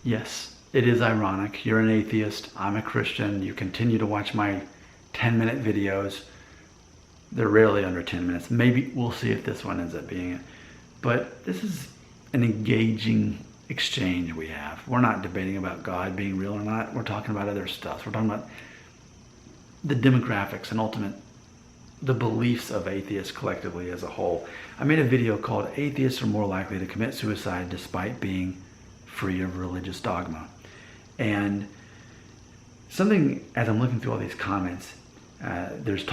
Yes, it is ironic. You're an atheist, I'm a Christian, you continue to watch my 10-minute videos. They're rarely under 10 minutes. Maybe we'll see if this one ends up being it. But this is an engaging exchange we have. We're not debating about God being real or not. We're talking about other stuff. We're talking about the demographics and the beliefs of atheists collectively as a whole. I made a video called Atheists Are More Likely to Commit Suicide Despite Being Free of Religious Dogma. And something, as I'm looking through all these comments, there's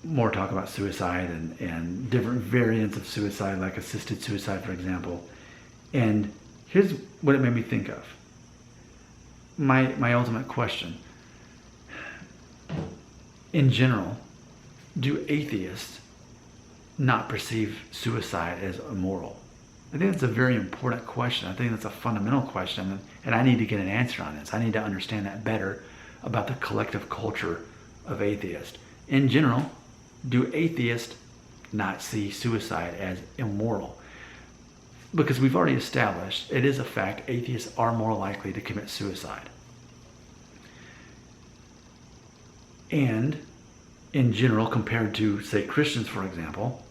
more talk about suicide and different variants of suicide, like assisted suicide, for example. And here's what it made me think of. My ultimate question. In general, do atheists not perceive suicide as immoral? I think that's a very important question. I think that's a fundamental question, and I need to get an answer on this. I need to understand that better about the collective culture of atheists. In general, do atheists not see suicide as immoral? Because we've already established, it is a fact, atheists are more likely to commit suicide. And in general, compared to, say, Christians, for example,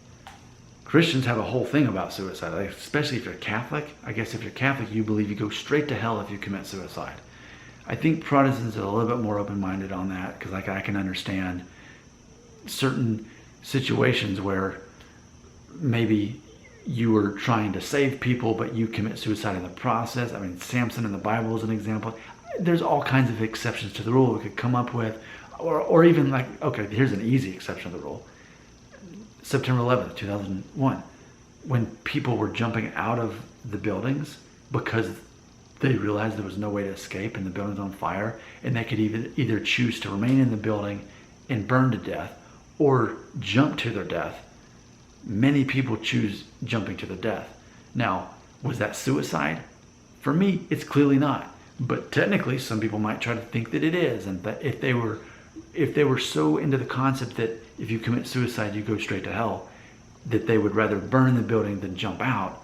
Christians have a whole thing about suicide, like, especially if you're Catholic. I guess if you're Catholic, you believe you go straight to hell if you commit suicide. I think Protestants are a little bit more open-minded on that, because I can understand certain situations where maybe you were trying to save people, but you commit suicide in the process. I mean, Samson in the Bible is an example. There's all kinds of exceptions to the rule we could come up with, or even like, okay, here's an easy exception to the rule. September 11th, 2001, when people were jumping out of the buildings because they realized there was no way to escape and the building's on fire, and they could either choose to remain in the building and burn to death or jump to their death. Many people choose jumping to their death. Now, was that suicide? For me, it's clearly not. But technically, some people might try to think that it is, and that if they were so into the concept that if you commit suicide, you go straight to hell, that they would rather burn in the building than jump out.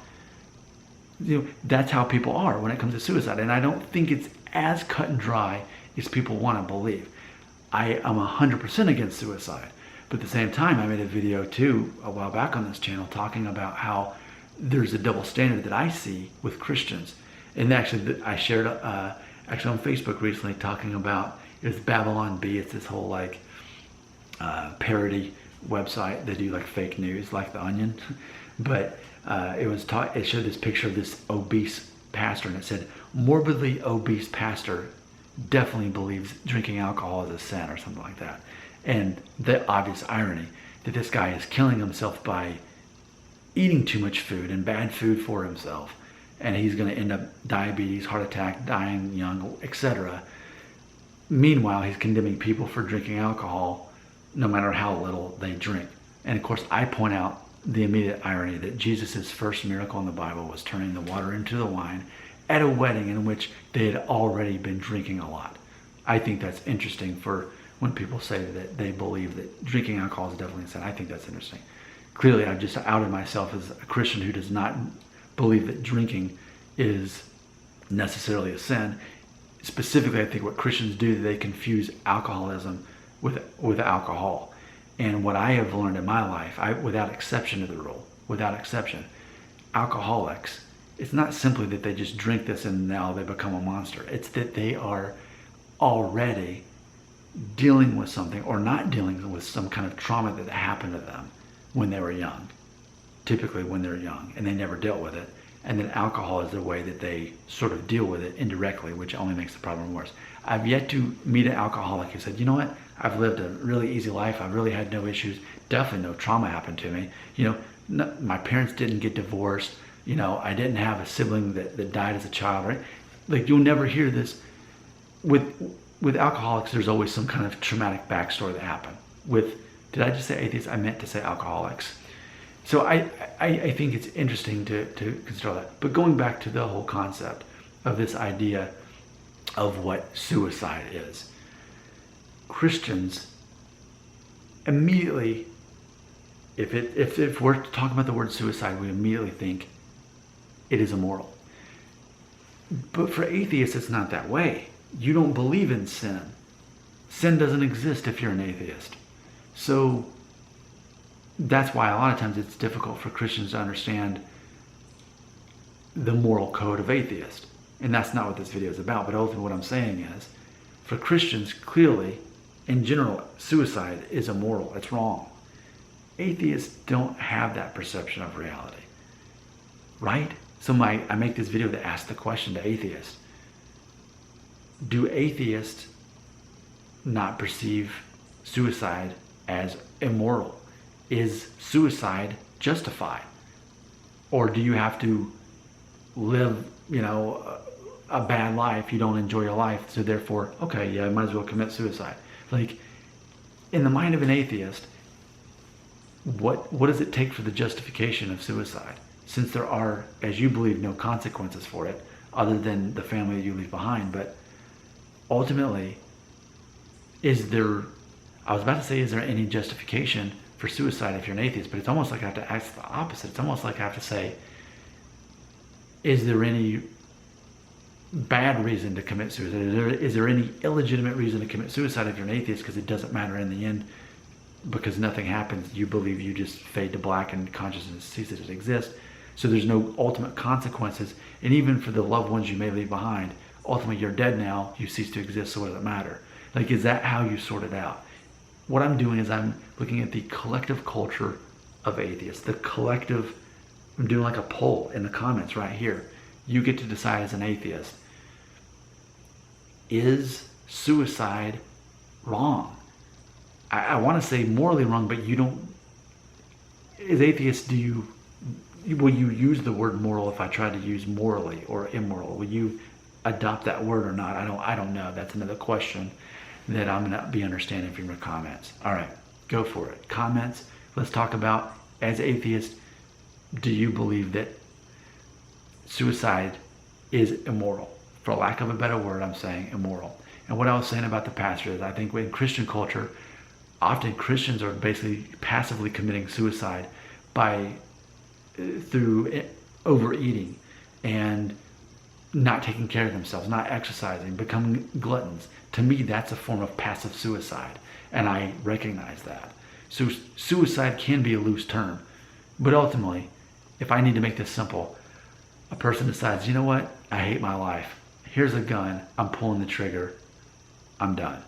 That's how people are when it comes to suicide. And I don't think it's as cut and dry as people want to believe. I am 100% against suicide. But at the same time, I made a video too a while back on this channel talking about how there's a double standard that I see with Christians. And actually, I shared actually on Facebook recently talking about, it's Babylon Bee. It's this whole like parody website. They do like fake news, like The Onion. But it showed this picture of this obese pastor, and it said, morbidly obese pastor definitely believes drinking alcohol is a sin, or something like that. And the obvious irony that this guy is killing himself by eating too much food and bad food for himself, and he's going to end up diabetes, heart attack, dying young, etc. Meanwhile, he's condemning people for drinking alcohol no matter how little they drink. And of course, I point out the immediate irony that Jesus' first miracle in the Bible was turning the water into the wine at a wedding in which they had already been drinking a lot. I think that's interesting for when people say that they believe that drinking alcohol is definitely a sin. I think that's interesting. Clearly, I've just outed myself as a Christian who does not believe that drinking is necessarily a sin. Specifically, I think what Christians do, they confuse alcoholism with alcohol. And what I have learned in my life, without exception to the rule, without exception, alcoholics, it's not simply that they just drink this and now they become a monster. It's that they are already dealing with something or not dealing with some kind of trauma that happened to them when they were young, typically when they're young, and they never dealt with it. And then alcohol is the way that they sort of deal with it indirectly, which only makes the problem worse. I've yet to meet an alcoholic who said, you know what, I've lived a really easy life. I've really had no issues. Definitely no trauma happened to me. My parents didn't get divorced. I didn't have a sibling that died as a child, right? Like, you'll never hear this. With alcoholics, there's always some kind of traumatic backstory that happened. Did I just say atheists? I meant to say alcoholics. So I think it's interesting to consider that. But going back to the whole concept of this idea of what suicide is, Christians immediately, if we're talking about the word suicide, we immediately think it is immoral. But for atheists, it's not that way. You don't believe in sin. Sin doesn't exist if you're an atheist. So that's why a lot of times it's difficult for Christians to understand the moral code of atheists. And that's not what this video is about. But ultimately what I'm saying is, for Christians, clearly, in general, suicide is immoral. It's wrong. Atheists don't have that perception of reality. Right? So I make this video to ask the question to atheists. Do atheists not perceive suicide as immoral? Is suicide justified? Or do you have to live, a bad life? You don't enjoy your life, so therefore, okay, yeah, I might as well commit suicide. Like, in the mind of an atheist, what does it take for the justification of suicide? Since there are, as you believe, no consequences for it, other than the family that you leave behind. But ultimately, is there any justification for suicide if you're an atheist? But it's almost like I have to ask the opposite. It's almost like I have to say, is there any bad reason to commit suicide? Is there any illegitimate reason to commit suicide if you're an atheist? Because it doesn't matter in the end, because nothing happens. You believe you just fade to black and consciousness ceases to exist. So there's no ultimate consequences. And even for the loved ones you may leave behind, ultimately you're dead now, you cease to exist, so what does it matter? Like, is that how you sort it out? What I'm doing is I'm looking at the collective culture of atheists. I'm doing like a poll in the comments right here. You get to decide as an atheist, is suicide wrong? I want to say morally wrong, but you don't, as atheists, will you use the word moral if I try to use morally or immoral? Will you adopt that word or not? I don't know. That's another question that I'm going to be understanding from your comments. All right, go for it. Comments. Let's talk about, as atheists, do you believe that suicide is immoral? For lack of a better word, I'm saying immoral. And what I was saying about the pastor is, I think in Christian culture, often Christians are basically passively committing suicide through overeating and not taking care of themselves, not exercising, becoming gluttons. To me, that's a form of passive suicide, and I recognize that. So suicide can be a loose term, but ultimately, if I need to make this simple, a person decides, you know what, I hate my life. Here's a gun, I'm pulling the trigger, I'm done.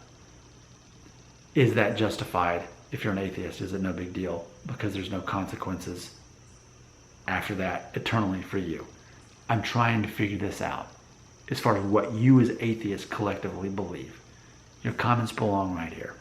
Is that justified? If you're an atheist, is it no big deal because there's no consequences after that eternally for you? I'm trying to figure this out as far as what you as atheists collectively believe. Your comments belong right here.